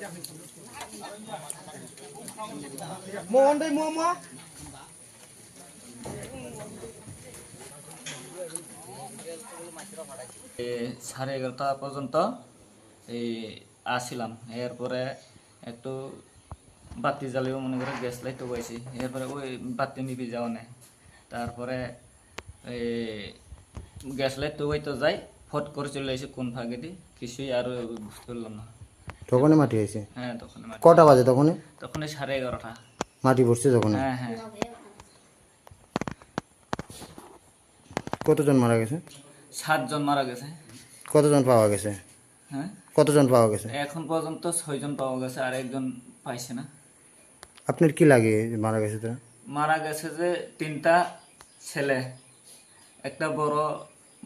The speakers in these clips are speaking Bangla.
11:30 পর্যন্ত এই আসছিলাম। এরপরে একটু বাতি জ্বালিয়েও মনে করে গ্যাস লাইটও পাইছি। এরপরে ওই বাতি নিভে যাওয়া নেই। তারপরে এই গ্যাস লাইট তো হইতো যাই, ফট করে চলে এসে কোন ফাঁকে দি কিছুই আর বুঝতে পারলাম না। তখনই মাটি হয়েছে? হ্যাঁ, তখন কটা বাজে তখন? তখন 11:30 মাটি পড়ছে তখন? হ্যাঁ হ্যাঁ। কতজন মারা গেছে? 7 জন মারা গেছে। কতজন পাওয়া গেছে? হ্যাঁ, কতজন পাওয়া গেছে? এখন পর্যন্ত 6 জন পাওয়া গেছে, আর একজন পাইছে না। আপনার কি লাগে যে মারা গেছে তারা? মারা গেছে যে 3টা ছেলে, একটা বড়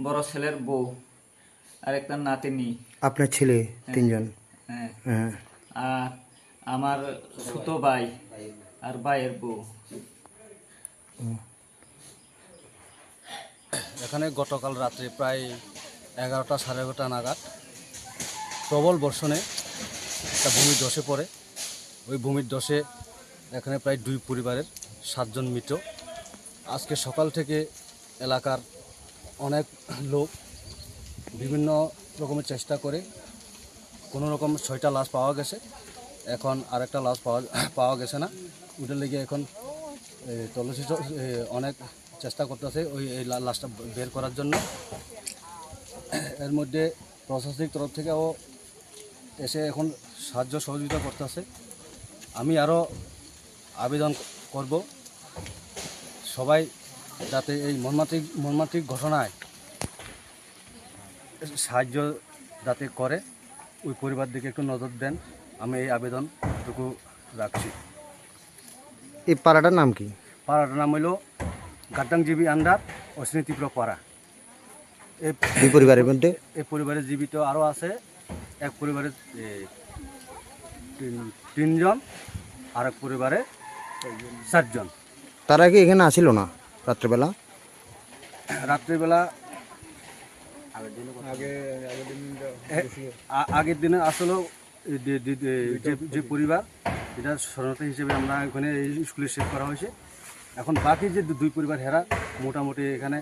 বড় ছেলের বউ আর একটা নাতিনি। আপনার ছেলে 3জন? হ্যাঁ, হ্যাঁ। আর আমার ছোট ভাই আর ভাইয়ের বউ। এখানে গতকাল রাত্রে প্রায় 11টা সাড়ে 11টা নাগাদ প্রবল বর্ষণে একটা ভূমির ধসে পড়ে। ওই ভূমির ধসে এখানে প্রায় 2 পরিবারের 7 জন মৃত। আজকে সকাল থেকে এলাকার অনেক লোক বিভিন্ন রকমের চেষ্টা করে কোনো রকম 6টা লাশ পাওয়া গেছে। এখন আরেকটা লাশ পাওয়া গেছে না। ওটার লেগে এখন তল্লাশি অনেক চেষ্টা করতেছে এই লাশটা বের করার জন্য। এর মধ্যে প্রশাসনিক তরফ থেকেও এসে এখন সাহায্য সহযোগিতা করতেছে। আমি আরও আবেদন করব সবাই যাতে এই মর্মান্তিক ঘটনায় সাহায্য যাতে করে, ওই পরিবার দিকে একটু নজর দেন। আমি এই আবেদনটুকু রাখছি। এই পাড়াটার নাম কি? পাড়াটার নাম হইল গাদ্দাংজীবী আন্ডার অশ্বিনী তীব্র পাড়া। এই পরিবারের মধ্যে এই পরিবারের জীবিত আরও আছে। এক পরিবারের 3 জন, আর এক পরিবারে 4 জন। তারা কি এখানে আসিল না রাত্রেবেলা? রাত্রিবেলা আগের দিনে আসলে যে পরিবার, এটা শরণার্থী হিসেবে আমরা এখানে স্কুলে সেট করা হয়েছে। এখন বাকি যে 2 পরিবার হেরা মোটামুটি এখানে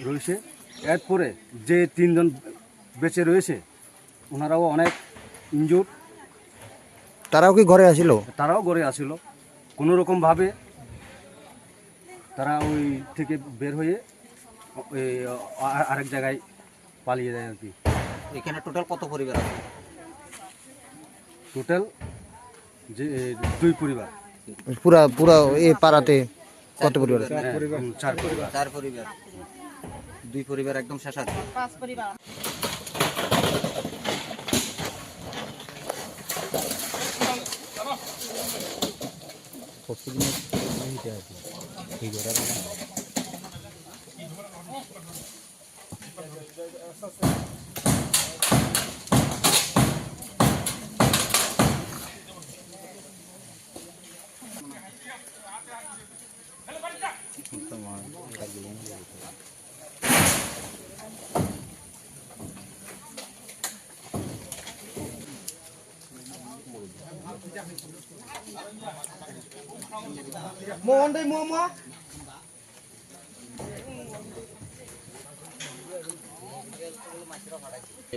রয়েছে। এরপরে যে 3 জন বেঁচে রয়েছে ওনারাও অনেক ইনজুর। তারাও কি ঘরে আসিল? তারাও ঘরে আসিল। কোনো রকমভাবে তারা ওই থেকে বের হয়ে আরেক জায়গায় পালিয়ে যায় আর কি। এখানে টোটাল কত পরিবার আছে? টোটাল যে 2 পরিবার। পুরা এই পাড়াতে কত পরিবার? 4 পরিবার। 4 পরিবার। 2 পরিবার একদম শেষ আছে। 5 পরিবার।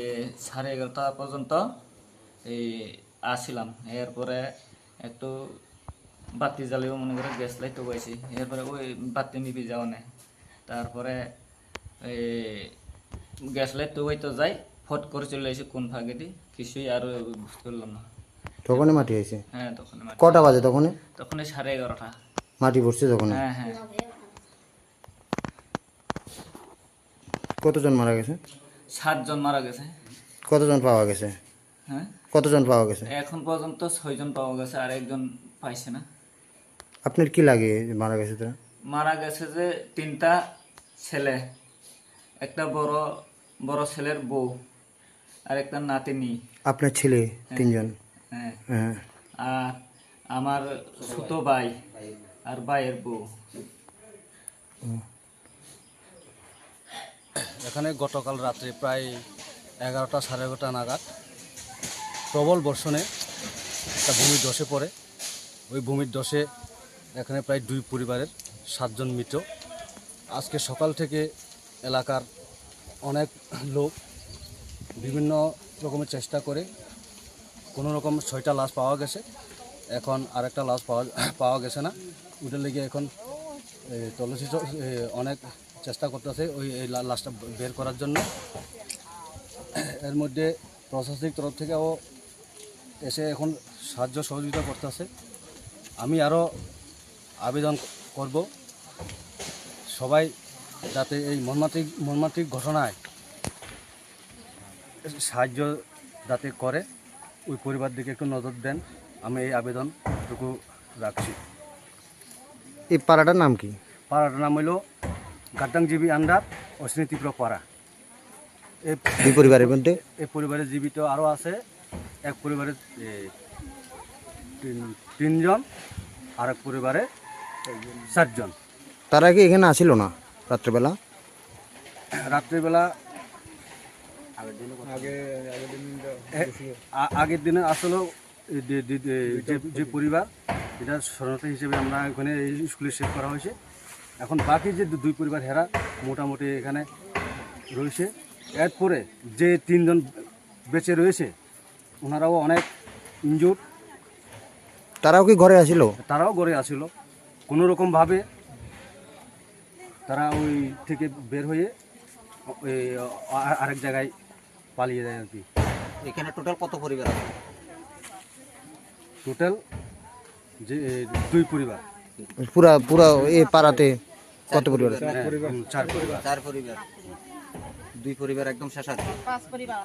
এই 11:30 পর্যন্ত এই আসছিলাম। এরপরে একটু বাতি জ্বালিয়েও মনে করে গ্যাস লাইটও পাইছি। এরপরে ওই বাতি নিভে যাওয়া নেই। তারপরে এই গ্যাস লাইট তো হইতো যাই, ফট করে চলে এসে কোন ফাঁকে দি কিছুই আর বুঝতে পারলাম না। তখনই মাটি হয়েছে? হ্যাঁ, তখন কটা বাজে তখন? তখন 11:30 মাটি পড়ছে তখন? হ্যাঁ হ্যাঁ। কতজন মারা গেছে? 7 জন মারা গেছে। কতজন পাওয়া গেছে? হ্যাঁ, কতজন পাওয়া গেছে? এখন পর্যন্ত 6 জন পাওয়া গেছে, আর একজন পাইছে না। আপনার কি লাগে যে মারা গেছে তারা? মারা গেছে যে 3টা ছেলে, একটা বড় ছেলের বউ আর একটা নাতিনি। আপনার ছেলে 3জন? হ্যাঁ, হ্যাঁ। আর আমার ছোট ভাই আর ভাইয়ের বউ। এখানে গতকাল রাত্রে প্রায় 11টা সাড়ে 11টা নাগাদ প্রবল বর্ষণে একটা ভূমি ধসে পড়ে। ওই ভূমির ধসে এখানে প্রায় 2 পরিবারের 7 জন মৃত। আজকে সকাল থেকে এলাকার অনেক লোক বিভিন্ন রকমের চেষ্টা করে কোনো রকম 6টা লাশ পাওয়া গেছে। এখন আরেকটা লাশ পাওয়া গেছে না, ওটার লেগে এখন তল্লাশি অনেক চেষ্টা করতেছে এই লাশটা বের করার জন্য। এর মধ্যে প্রশাসনিক তরফ থেকেও এসে এখন সাহায্য সহযোগিতা করতেছে। আমি আরও আবেদন করব সবাই যাতে এই মর্মান্তিক ঘটনায় সাহায্য যাতে করে, ওই পরিবার দিকে একটু নজর দেন, আমি এই আবেদনটুকু রাখছি। এই পাড়াটার নাম কি? পাড়াটার নাম হইল গাদ্দাংজীবী আন্ডার অশ্বিনী তীব্র পাড়া। এই দুই পরিবারের মধ্যে এই পরিবারে জীবিত আরও আছে, এক পরিবারে 3 জন, আর এক পরিবারে 4 জন। তারা কি এখানে আসিল না রাত্রেবেলা? রাত্রিবেলা আগের দিনে আসলে যে পরিবার, এটা শরণার্থী হিসেবে আমরা এখানে স্কুলে সেভ করা হয়েছে। এখন বাকি যে 2 পরিবার হেরা মোটামুটি এখানে রয়েছে। এরপরে যে 3 জন বেঁচে রয়েছে ওনারাও অনেক ইনজুর। তারাও কি ঘরে আসিল? তারাও গড়ে আসিল, কোনো রকমভাবে তারা ওই থেকে বের হয়ে ওই আরেক জায়গায় পালিয়ে যায় আর কি। এখানে টোটাল কত পরিবার আছে? টোটাল যে 2 পরিবার। পুরা এই পাড়াতে কত পরিবার আছে? 4 পরিবার। 4 পরিবার, 2 পরিবার একদম শেষ আছে। 5 পরিবার।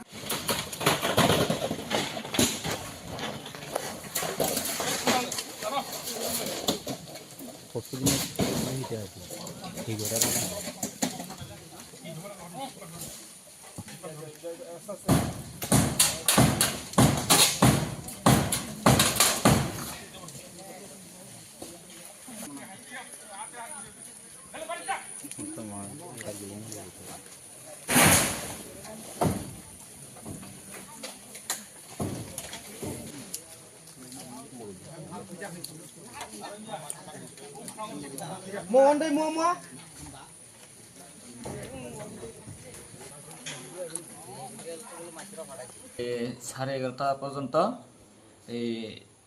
এই 11:30 পর্যন্ত এই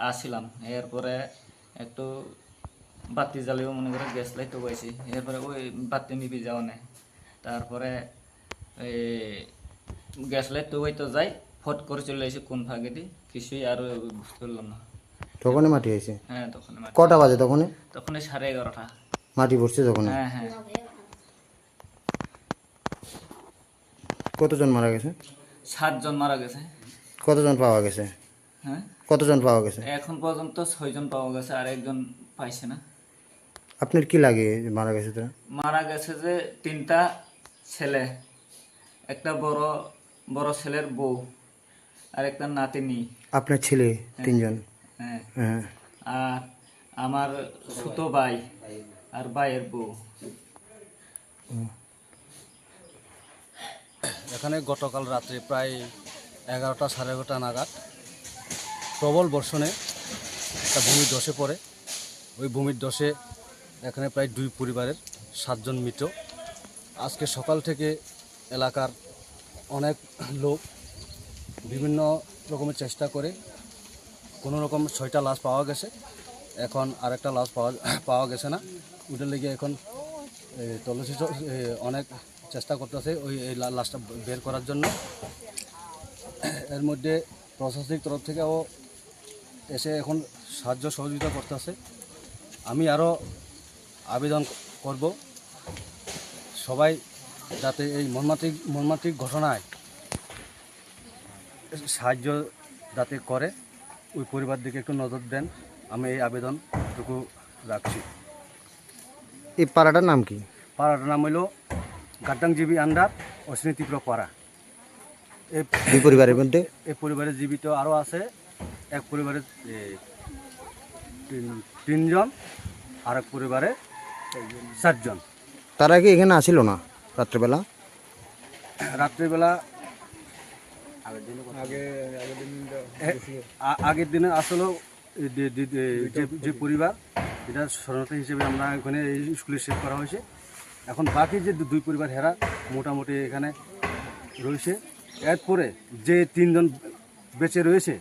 আসিলাম। এরপরে একটু বাতি জ্বালিয়েও মনে করে গ্যাস লাইট পাইছি। এরপরে ওই বাতি নিবি যাওয়া নেই। তারপরে এই গ্যাস লাইট তো যাই, ফট করে চলে এসে কোন ফাঁকে দিই কিছুই আর বুঝতে পারলাম না। তখনই মাটি হয়েছে? হ্যাঁ, তখন কটা বাজে তখন? তখন 11:30। মাটি পড়ছে তখন? হ্যাঁ হ্যাঁ। কতজন মারা গেছে? 7 জন মারা গেছে। কতজন পাওয়া গেছে? হ্যাঁ, কতজন পাওয়া গেছে? এখন পর্যন্ত 6 জন পাওয়া গেছে, আর একজন পাইছে না। আপনার কি লাগে যে মারা গেছে তারা? মারা গেছে যে 3টা ছেলে, একটা বড় ছেলের বউ আর একটা নাতিনি। আপনার ছেলে 3 জন? হ্যাঁ, হ্যাঁ। আর আমার ছোট ভাই আর ভাইয়ের বউ। এখানে গতকাল রাত্রে প্রায় 11টা 11:30 নাগাদ প্রবল বর্ষণে একটা ভূমি ধসে পড়ে। ওই ভূমির ধসে এখানে প্রায় 2 পরিবারের 7 জন মৃত। আজকে সকাল থেকে এলাকার অনেক লোক বিভিন্ন রকমের চেষ্টা করে কোনো রকম 6টা লাশ পাওয়া গেছে। এখন আরেকটা লাশ পাওয়া গেছে না, ওটার লেগে এখন তল্লাশি অনেক চেষ্টা করতেছে এই লাশটা বের করার জন্য। এর মধ্যে প্রশাসনিক তরফ থেকেও এসে এখন সাহায্য সহযোগিতা করতেছে। আমি আরও আবেদন করব সবাই যাতে এই মর্মান্তিক ঘটনায় সাহায্য যাতে করে, ওই পরিবার দিকে একটু নজর দেন, আমি এই আবেদনটুকু রাখছি। এই পাড়াটার নাম কি? পাড়াটার নাম হইল গাদ্দাংজীবী আন্ডার অশ্বিনী তীব্র পাড়া। এই 2 পরিবারের মধ্যে এই পরিবারে জীবিত আরও আছে, এক পরিবারে 3 জন, আর এক পরিবারে 4 জন। তারা কি এখানে আসিল না রাত্রেবেলা? রাত্রিবেলা আগের দিনে আসলে যে পরিবার এটা শরণার্থী হিসেবে আমরা এখানে এই স্কুলে সেভ করা হয়েছে। এখন বাকি যে দুই পরিবার হেরা মোটামুটি এখানে রয়েছে। এরপরে যে 3 জন বেঁচে রয়েছে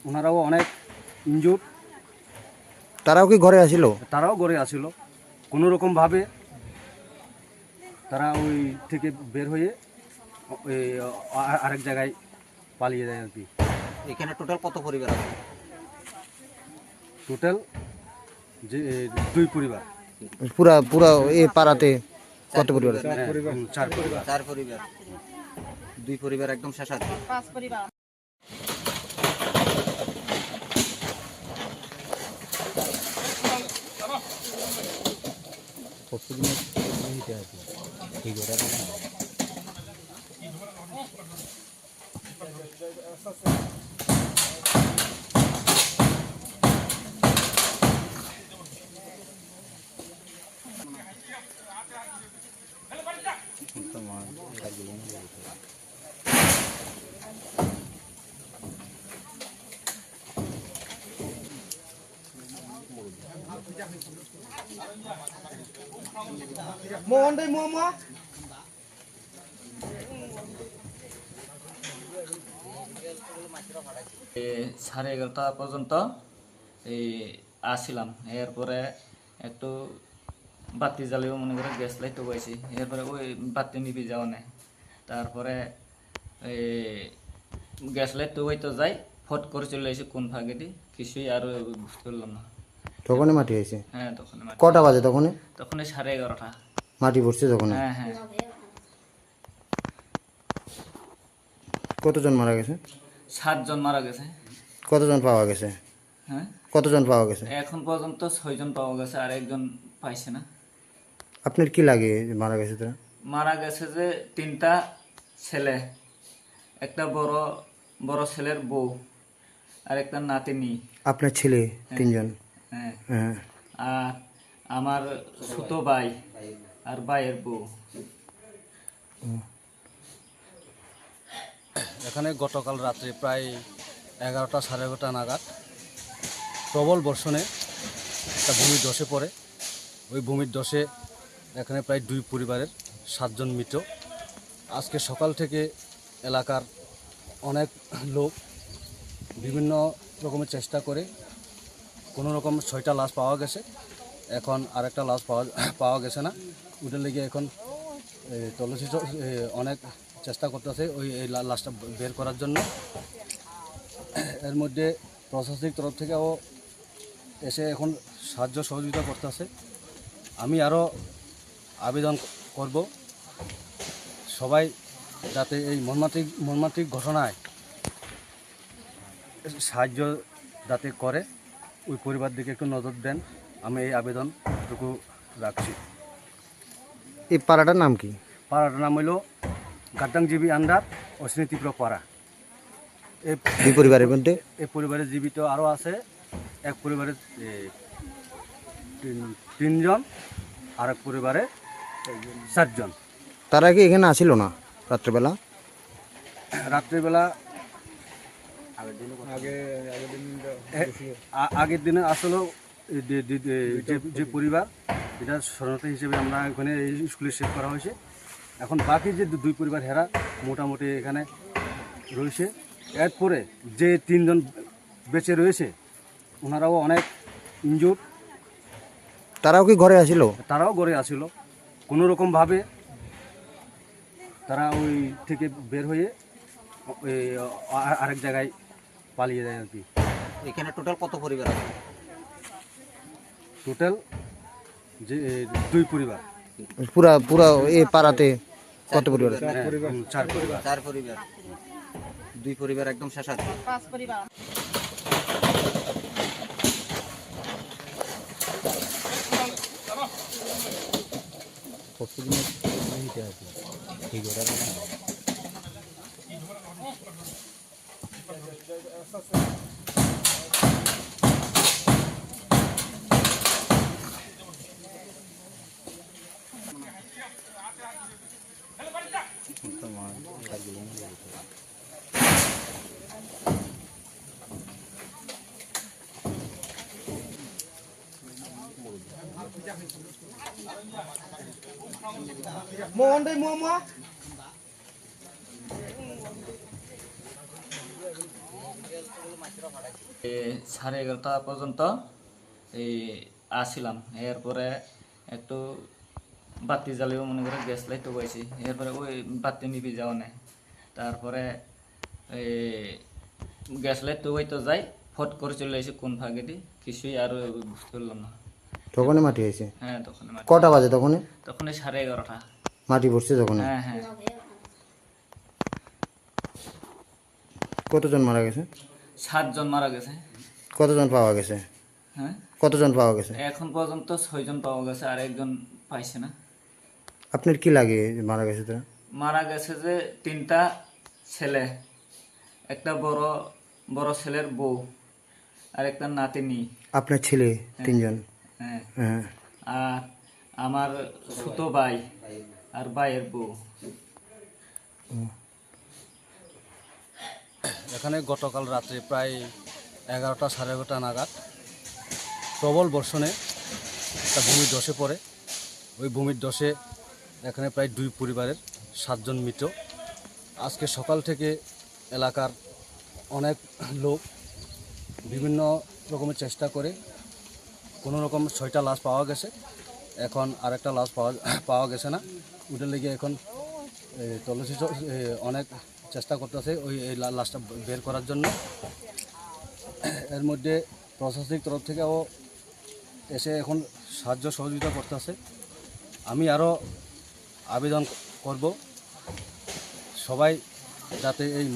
ওনারাও অনেক ইনজুর, তারাও কি ঘরে আসিল? তারাও গড়ে আসিল। কোনো রকমভাবে তারা ওই থেকে বের হয়ে ওই আরেক জায়গায় পালিয়ে যায় আর কি। এখানে টোটাল কত পরিবার আছে? টোটাল যে 2 পরিবার। পুরা পুরা এই পাড়াতে কত পরিবার আছে? 4 পরিবার। 4 পরিবার। 2 পরিবার একদম শেষ আছে। এই 11:30 পর্যন্ত এই আসছিলাম। এরপরে একটু বাতি জ্বালিয়েও মনে করে গ্যাস লাইট পাইছি। এরপরে ওই বাতি নিভে যাওয়া নেই। তারপরে এই গ্যাস লাইট তো ওই তো যাই ফট করে চলে এসে কোন ভাগে দি কিছুই আর বুঝতে পারলাম না। তখনই মাটি হয়েছে? হ্যাঁ তখন কটা বাজে তখন? তখন 11:30। মাটি পড়ছে তখন? হ্যাঁ হ্যাঁ। কতজন মারা গেছে? 7 জন মারা গেছে। কতজন পাওয়া গেছে? হ্যাঁ কতজন পাওয়া গেছে? এখন পর্যন্ত 6 জন পাওয়া গেছে, আর একজন পাইছে না। আপনার কি লাগে যে মারা গেছে তারা? মারা গেছে যে 3টা ছেলে, একটা বড় ছেলের বউ আর একটা নাতিনি। আপনার ছেলে 3 জন? হ্যাঁ হ্যাঁ। আর আমার ছোট ভাই আর ভাইয়ের বউ। এখানে গতকাল রাত্রে প্রায় 11টা 11:30 নাগাদ প্রবল বর্ষণে একটা ভূমির ধসে পড়ে। ওই ভূমির ধসে এখানে প্রায় 2 পরিবারের 7 জন মৃত। আজকে সকাল থেকে এলাকার অনেক লোক বিভিন্ন রকমের চেষ্টা করে কোনো রকম 6টা লাশ পাওয়া গেছে। এখন আরেকটা লাশ পাওয়া গেছে না। ওটার লেগে এখন তল্লাশি অনেক চেষ্টা করতেছে ওই এই লাশটা বের করার জন্য। এর মধ্যে প্রশাসনিক তরফ থেকেও এসে এখন সাহায্য সহযোগিতা করতেছে। আমি আরও আবেদন করব সবাই যাতে এই মর্মান্তিক ঘটনায় সাহায্য যাতে করে, ওই পরিবার দিকে একটু নজর দেন। আমি এই আবেদনটুকু রাখছি। এই পাড়াটার নাম কি? পাড়াটার নাম হইল গাদ্দাংজীবী আন্ডার অশ্বিনীতীব্র পাড়া। এই পরিবারের মধ্যে এই পরিবারে জীবিত আরও আছে। এক পরিবারে 3 জন, আর এক পরিবারে 7 জন। তারা কি এখানে আসিল না রাত্রেবেলা? রাত্রিবেলা আগের দিনে আসলে যে পরিবার এটা শরণার্থী হিসেবে আমরা এখানে এই স্কুলে সেভ করা হয়েছে। এখন বাকি যে 2 পরিবার হেরা মোটামুটি এখানে রয়েছে। এরপরে যে 3 জন বেঁচে রয়েছে ওনারাও অনেক ইনজুর, তারাও কি ঘরে আসিল? তারাও গড়ে আসিল। কোনো রকমভাবে তারা ওই থেকে বের হয়ে ওই আরেক জায়গায় পালিয়ে যায় আর কি। এখানে টোটাল কত পরিবার আছে? টোটাল যে 2 পরিবার। পুরা পুরা এই পাড়াতে কত পরিবার আছে? 4 পরিবার। 4 পরিবার। 2 পরিবার একদম শেষ আছে। 11:30 পর্যন্ত এই আসছিলাম। এরপরে একটু বাতি জ্বালিয়েও মনে করে গ্যাস লাইটও পাইছি। এরপরে ওই বাতি নিবি যাওয়া নেই। তারপরে এই গ্যাস লাইট তো ওই তো যাই, ফট করে চলে এসে কোন ফাঁকে দিই কিছুই আর বুঝতে পারলাম না। তখনই মাটি হয়েছে? হ্যাঁ, তখন মাটি। কটা বাজে তখনই? তখন 11:30। মাটি পড়ছে তখন? হ্যাঁ হ্যাঁ। কতজন মারা গেছে? 7 জন মারা গেছে। কতজন পাওয়া গেছে? হ্যাঁ, কতজন পাওয়া গেছে? এখন পর্যন্ত 6 জন পাওয়া গেছে, আর একজন পাইছে না। আপনার কি লাগে মারা গেছে তারা? মারা গেছে যে 3টা ছেলে, একটা বড় বড় ছেলের বউ আর একটা নাতিনি। আপনার ছেলে 3জন? হ্যাঁ, হ্যাঁ। আর আমার ছোট ভাই আর ভাইয়ের বউ। এখানে গতকাল রাত্রে প্রায় 11টা সাড়ে 11টা নাগাদ প্রবল বর্ষণে একটা ভূমির ধসে পড়ে। ওই ভূমির ধসে এখানে প্রায় 2 পরিবারের 7 জন মৃত। আজকে সকাল থেকে এলাকার অনেক লোক বিভিন্ন রকমের চেষ্টা করে কোনো রকম 6টা লাশ পাওয়া গেছে। এখন আরেকটা লাশ পাওয়া গেছে না। ওটার লেগে এখন তল্লাশি অনেক চেষ্টা করতেছে এই লাশটা বের করার জন্য। এর মধ্যে প্রশাসনিক তরফ থেকেও এসে এখন সাহায্য সহযোগিতা করতেছে। আমি আরও আবেদন করব সবাই যাতে এই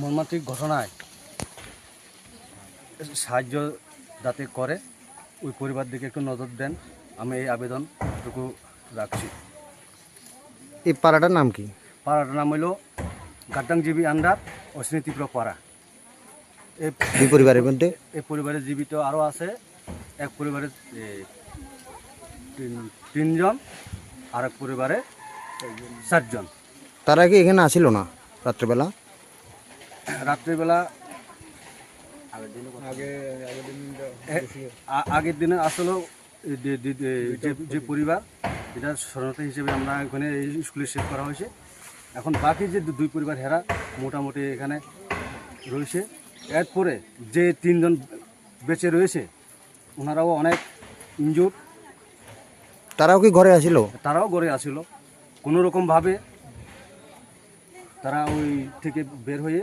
মর্মান্তিক ঘটনায় সাহায্য যাতে করে, ওই পরিবার দিকে একটু নজর দেন। আমি এই আবেদনটুকু রাখছি। এই পাড়াটার নাম কি? পাড়াটার নাম হইল গাদ্দাংজীবী আন্ডার অশ্বিনীতীব্র পাড়া। দুই পরিবারের মধ্যে? এই পরিবারে জীবিত আরও আছে। এক পরিবারে 3জন, আর এক পরিবারে 4 জন। তারা কি এখানে আসিল না রাত্রেবেলা? রাত্রিবেলা আগের দিনে আসলে যে পরিবার, এটা শরণার্থী হিসেবে আমরা এখানে এই স্কুলে সেভ করা হয়েছে। এখন বাকি যে 2 পরিবার হেরা মোটামুটি এখানে রয়েছে। এরপরে যে 3 জন বেঁচে রয়েছে ওনারাও অনেক ইনজুর। তারাও কি ঘরে আসিল? তারাও গড়ে আসিল। কোনো রকমভাবে তারা ওই থেকে বের হয়ে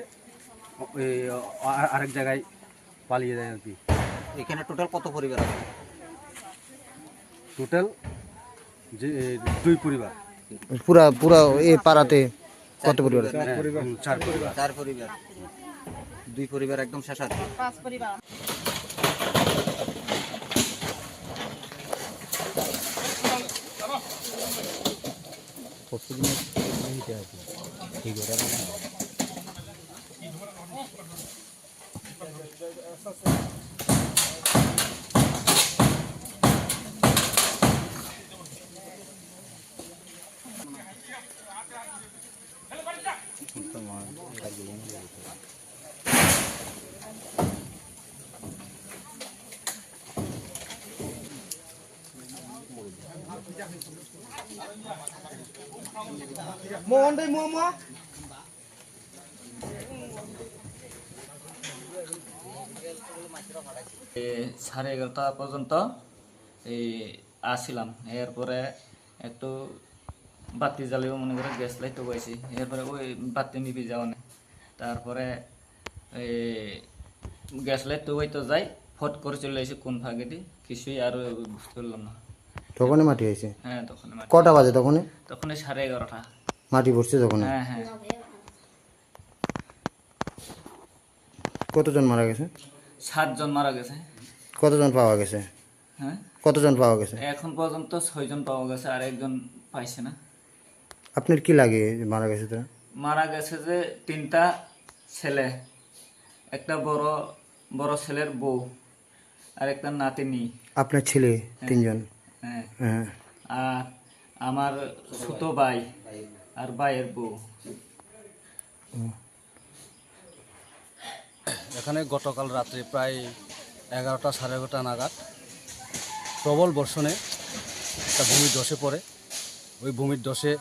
আরেক জায়গায় পালিয়ে যায় আর কি। এখানে টোটাল কত পরিবার আছে? টোটাল যে 2 পরিবার। পুরা পুরা এই পাড়াতে কত পরিবার? 4 পরিবার। 4 পরিবার। 2 পরিবার একদম শেষ আছে। 5 পরিবার। এই 11:30 পর্যন্ত এই আসছিলাম। এরপরে একটু বাতি জ্বালিয়েও মনে করে গ্যাস লাইটও পাইছি। এরপরে ওই বাতি নিবি যাওয়া নেই। তারপরে এই গ্যাস লাইট তো ওই তো যাই, ফট করে চলে এসে কোন ফাঁকে দিই কিছুই আর বুঝতে পারলাম না। তখনই মাটি হয়েছে? হ্যাঁ, তখন মাটি। কটা বাজে তখনই? তখন 11:30। মাটি পড়ছে তখন? হ্যাঁ হ্যাঁ। কতজন মারা গেছে? 7 জন মারা গেছে। কতজন পাওয়া গেছে? হ্যাঁ, কতজন পাওয়া গেছে? এখন পর্যন্ত 6 জন পাওয়া গেছে, আর একজন পাইছে না। আপনার কি লাগে মারা গেছে তারা? মারা গেছে যে 3টা ছেলে, একটা বড় বড় ছেলের বউ আর একটা নাতিনি। আপনার ছেলে 3জন? হ্যাঁ, হ্যাঁ। আর আমার ছোট ভাই আর ভাইয়ের বউ। এখানে গতকাল রাত্রে প্রায় 11টা সাড়ে 11টা নাগাদ প্রবল বর্ষণে একটা ভূমি ধসে পড়ে। ওই ভূমির ধসে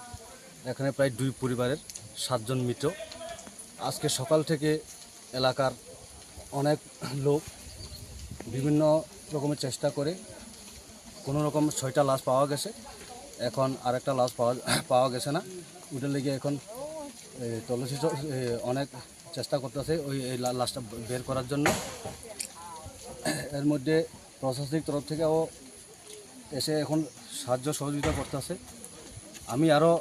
এখানে প্রায় 2 পরিবারের 7 জন মৃত। আজকে সকাল থেকে এলাকার অনেক লোক বিভিন্ন রকমের চেষ্টা করে কোনো রকম 6টা লাশ পাওয়া গেছে। এখন আরেকটা লাশ পাওয়া গেছে না, ওটার লেগে এখন তল্লাশি অনেক চেষ্টা করতেছে এই লাশটা বের করার জন্য। এর মধ্যে প্রশাসনিক তরফ থেকেও এসে এখন সাহায্য সহযোগিতা করতেছে। আমি আরও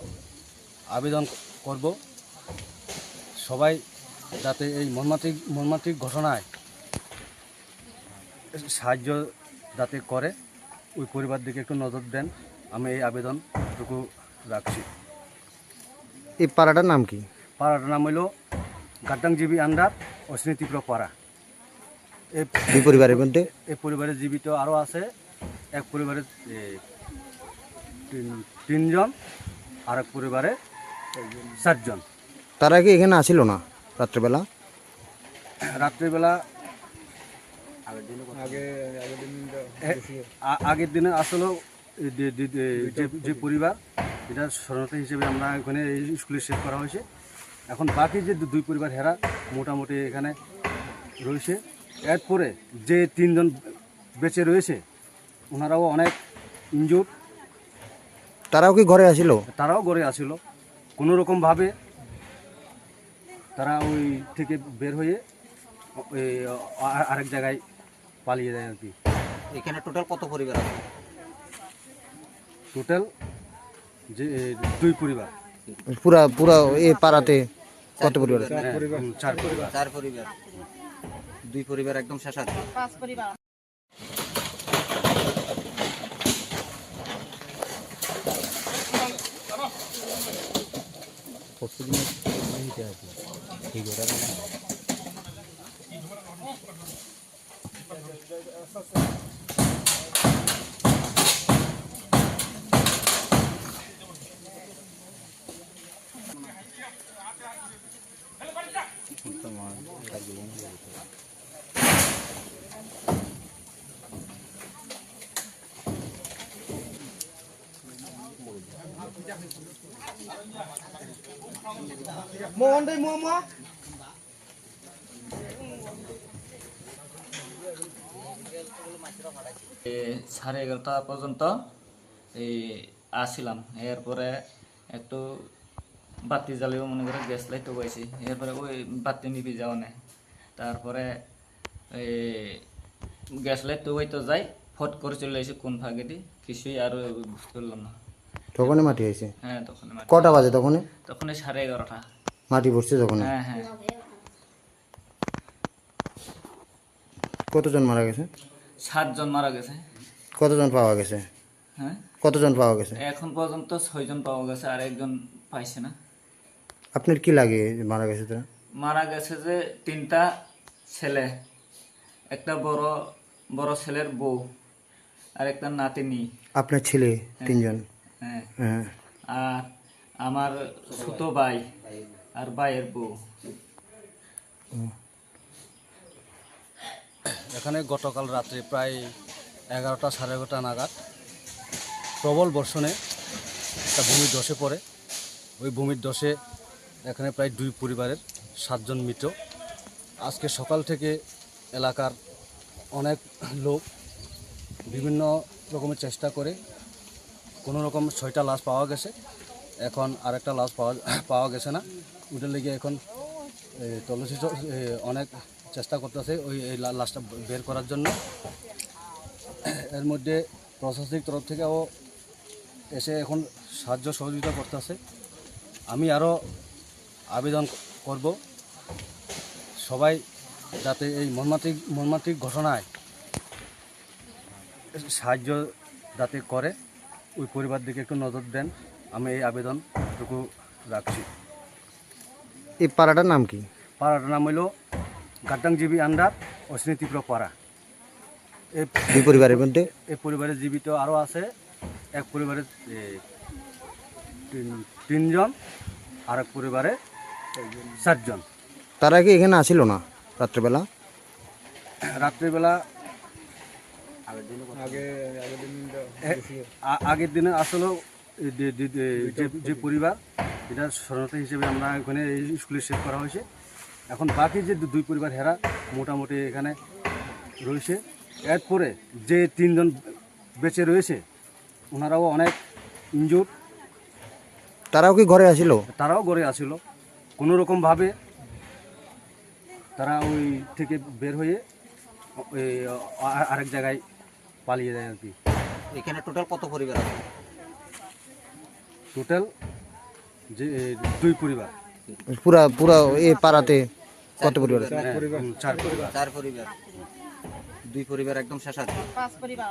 আবেদন করব সবাই যাতে এই মর্মান্তিক ঘটনায় সাহায্য যাতে করে, ওই পরিবার দিকে একটু নজর দেন, আমি এই আবেদনটুকু রাখছি। এই পাড়াটার নাম কি? পাড়াটার নাম হইল গাদ্দাংজীবী আন্ডার অস্মৃতিপ্র পাড়া। দুই পরিবারের মধ্যে এই পরিবারের জীবিত আরও আছে, এক পরিবারের 3 জন, আর এক পরিবারে 4 জন। তারা কি এখানে আসিল না রাত্রেবেলা? রাত্রিবেলা আগের দিনে আসলে যে পরিবার, এটা শরণার্থী হিসেবে আমরা এখানে এই স্কুলে সেট করা হয়েছে। এখন বাকি যে 2 পরিবার হেরা মোটামুটি এখানে রয়েছে। এরপরে যে 3 জন বেঁচে রয়েছে ওনারাও অনেক ইনজুর, তারাও কি ঘরে আসিল? তারাও গড়ে আসিল। কোনো রকমভাবে তারা ওই থেকে বের হয়ে আরেক জায়গায় পালিয়ে যায় আর কি। এখানে টোটাল কত পরিবার আছে? টোটাল যে 2 পরিবার। পুরা পুরা এই পাড়াতে কত পরিবার আছে? 4 পরিবার। 4 পরিবার। 2 পরিবার একদম শেষ আছে। 5 পরিবার। এই 11:30 পর্যন্ত এই আসছিলাম। এরপরে একটু বাতি জ্বালিয়েও মনে করে গ্যাস লাইটও পাইছি। এরপরে ওই বাতি নিবি যাওয়া নেই। তারপরে এই গ্যাস লাইট তো তো যাই, ফট করে চলে এসে কোন ফাঁকে দিই কিছুই আর বুঝতে পারলাম না। তখনই মাটি হয়েছে? হ্যাঁ তখন কটা বাজে তখনই? তখন 11:30। মাটি পড়ছে তখন? হ্যাঁ হ্যাঁ। কতজন মারা গেছে? 7 জন মারা গেছে। কতজন পাওয়া গেছে? হ্যাঁ কতজন পাওয়া গেছে? এখন পর্যন্ত 6 জন পাওয়া গেছে, আর একজন পাইছে না। আপনার কি লাগে যে মারা গেছে তারা? মারা গেছে যে 3টা ছেলে, একটা বড় ছেলের বউ আর একটা নাতিনি। আপনার ছেলে 3 জন? হ্যাঁ। হ্যাঁ। আর আমার ছোট ভাই আর ভাইয়ের বউ। এখানে গতকাল রাত্রে প্রায় 11টা সাড়ে 11টা নাগাদ প্রবল বর্ষণে একটা ভূমির ধসে পড়ে। ওই ভূমির ধসে এখানে প্রায় 2 পরিবারের 7 জন মৃত। আজকে সকাল থেকে এলাকার অনেক লোক বিভিন্ন রকমের চেষ্টা করে কোনো রকম 6টা লাশ পাওয়া গেছে। এখন আরেকটা লাশ পাওয়া গেছে না, ওটার লেগে এখন তল্লাশি অনেক চেষ্টা করতেছে এই লাশটা বের করার জন্য। এর মধ্যে প্রশাসনিক তরফ থেকেও এসে এখন সাহায্য সহযোগিতা করতেছে। আমি আরও আবেদন করব সবাই যাতে এই মর্মান্তিক ঘটনায় সাহায্য যাতে করে, ওই পরিবার দিকে একটু নজর দেন, আমি এই আবেদনটুকু রাখছি। এই পাড়াটার নাম কি? পাড়াটার নাম হইল গাদ্দাংজীবী আন্ডার অস্মৃতিপ্র পাড়া। দুই পরিবারের মধ্যে এই পরিবারের জীবিত আরও আছে, এক পরিবারের 3 জন, আর এক পরিবারে 4 জন। তারা কি এখানে আসিল না রাত্রেবেলা? রাত্রিবেলা আগের দিনে আসলে যে পরিবার এটা শরণার্থী হিসেবে আমরা এখানে এই স্কুলে সেভ করা হয়েছে। এখন বাকি যে দুই পরিবার হেরা মোটামুটি এখানে রয়েছে। এরপরে যে 3 জন বেঁচে রয়েছে ওনারাও অনেক ইনজুর, তারাও কি ঘরে আসিল? তারাও গড়ে আসিল। কোনো রকমভাবে তারা ওই থেকে বের হয়ে ওই আরেক জায়গায় পালিয়ে যায় আর কি। এখানে টোটাল কত পরিবার আছে? টোটাল যে 2 পরিবার, পুরা পুরা এই পাড়াতে কত পরিবার আছে? 4 পরিবার। 4 পরিবার, 2 পরিবার একদম শেষ আছে। 5 পরিবার।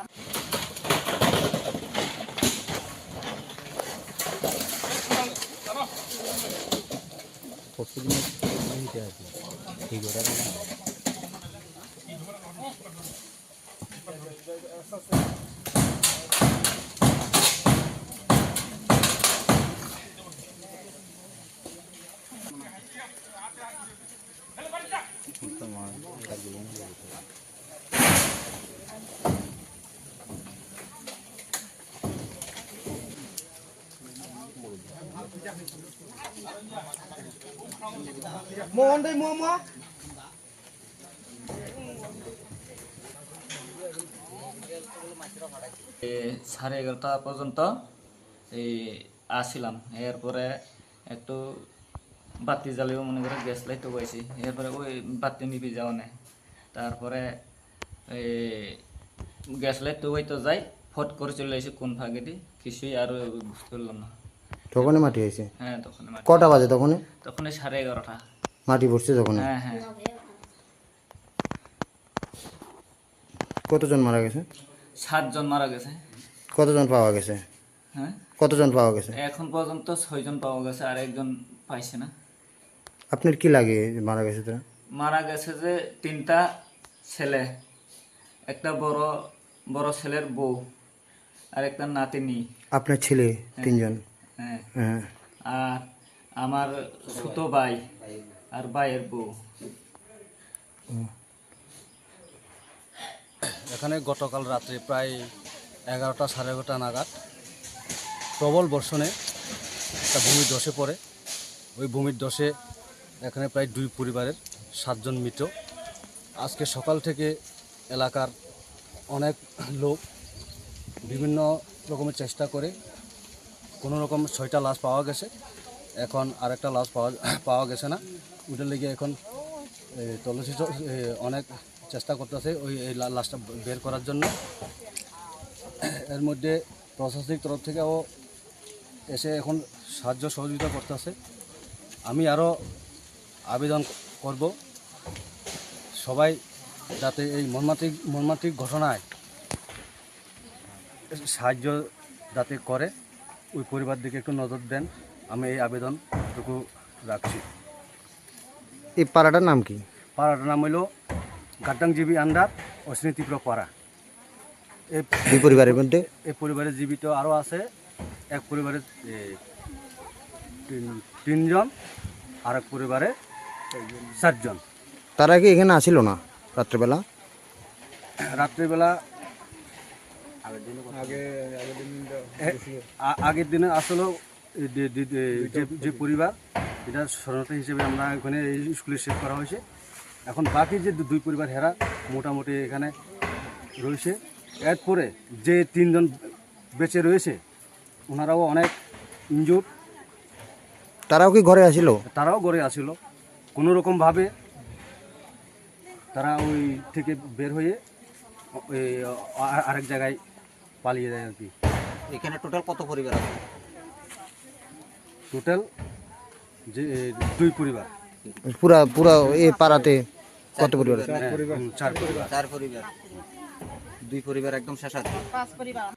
এই 11:30 পর্যন্ত এই আসছিলাম। এরপরে একটু বাতি জ্বালিয়েও মনে করে গ্যাস লাইটও পাইছি। এরপরে ওই বাতি নিভে যাওয়া নেই। তারপরে এই গ্যাস লাইট তো হইতো যাই, ফট করে চলে আসি কোন ফাঁকেটি, কিছুই আর বুঝতে পারলাম না। তখনই মাটি হয়েছে? হ্যাঁ, তখন কটা বাজে তখন? তখন 11:30। মাটি পড়ছে তখন? হ্যাঁ হ্যাঁ। কতজন মারা গেছে? 7 জন মারা গেছে। কতজন পাওয়া গেছে? হ্যাঁ, কতজন পাওয়া গেছে? এখন পর্যন্ত 6 জন পাওয়া গেছে, আর একজন পাইছে না। আপনার কি লাগে যে মারা গেছে তারা? মারা গেছে যে 3টা ছেলে, একটা বড় বড় ছেলের বউ আর একটা নাতিনি। আপনার ছেলে 3 জন? হ্যাঁ, হ্যাঁ। আর আমার ছোট ভাই আর ভাইয়ের বউ। এখানে গতকাল রাত্রে প্রায় 11টা সাড়ে 11টা নাগাদ প্রবল বর্ষণে একটা ভূমি ধসে পড়ে। ওই ভূমির ধসে এখানে প্রায় 2 পরিবারের 7 জন মৃত। আজকে সকাল থেকে এলাকার অনেক লোক বিভিন্ন রকমের চেষ্টা করে কোনো রকম 6টা লাশ পাওয়া গেছে। এখন আরেকটা লাশ পাওয়া গেছে না। ওটার লেগে এখন তল্লাশি অনেক চেষ্টা করতেছে ওই লাশটা বের করার জন্য। এর মধ্যে প্রশাসনিক তরফ থেকেও এসে এখন সাহায্য সহযোগিতা করতেছে। আমি আরও আবেদন করব সবাই যাতে এই মর্মান্তিক ঘটনায় সাহায্য যাতে করে, ওই পরিবার দিকে একটু নজর দেন। আমি এই আবেদনটুকু রাখছি। এই পাড়াটার নাম কি? পাড়াটার নাম হইল গাড্ডাংজিবি আন্ডার অশ্বিনী তীব্র পাড়া। এই পরিবারের মধ্যে এই পরিবারের জীবিত আরও আছে। এক পরিবারের 3 জন, আর এক পরিবারে 4 জন। তারা কি এখানে আসিল না রাত্রেবেলা? রাত্রিবেলা আগের দিনে আসলে যে পরিবার এটা শরণার্থী হিসেবে আমরা এখানে এই স্কুলে সেভ করা হয়েছে। এখন বাকি যে 2 পরিবার হেরা মোটামুটি এখানে রয়েছে। এরপরে যে 3 জন বেঁচে রয়েছে ওনারাও অনেক ইনজুর, তারাও কি ঘরে আসিল? তারাও গড়ে আসিল। কোনো রকমভাবে তারা ওই থেকে বের হয়ে ওই আরেক জায়গায় পালিয়ে যায় আর কি। এখানে টোটাল কত পরিবার আছে? টোটাল যে 2 পরিবার, পুরা পুরা এই পাড়াতে কত পরিবার আছে? 4 পরিবার। 4 পরিবার, 2 পরিবার একদম শেষ আছে। 5 পরিবার।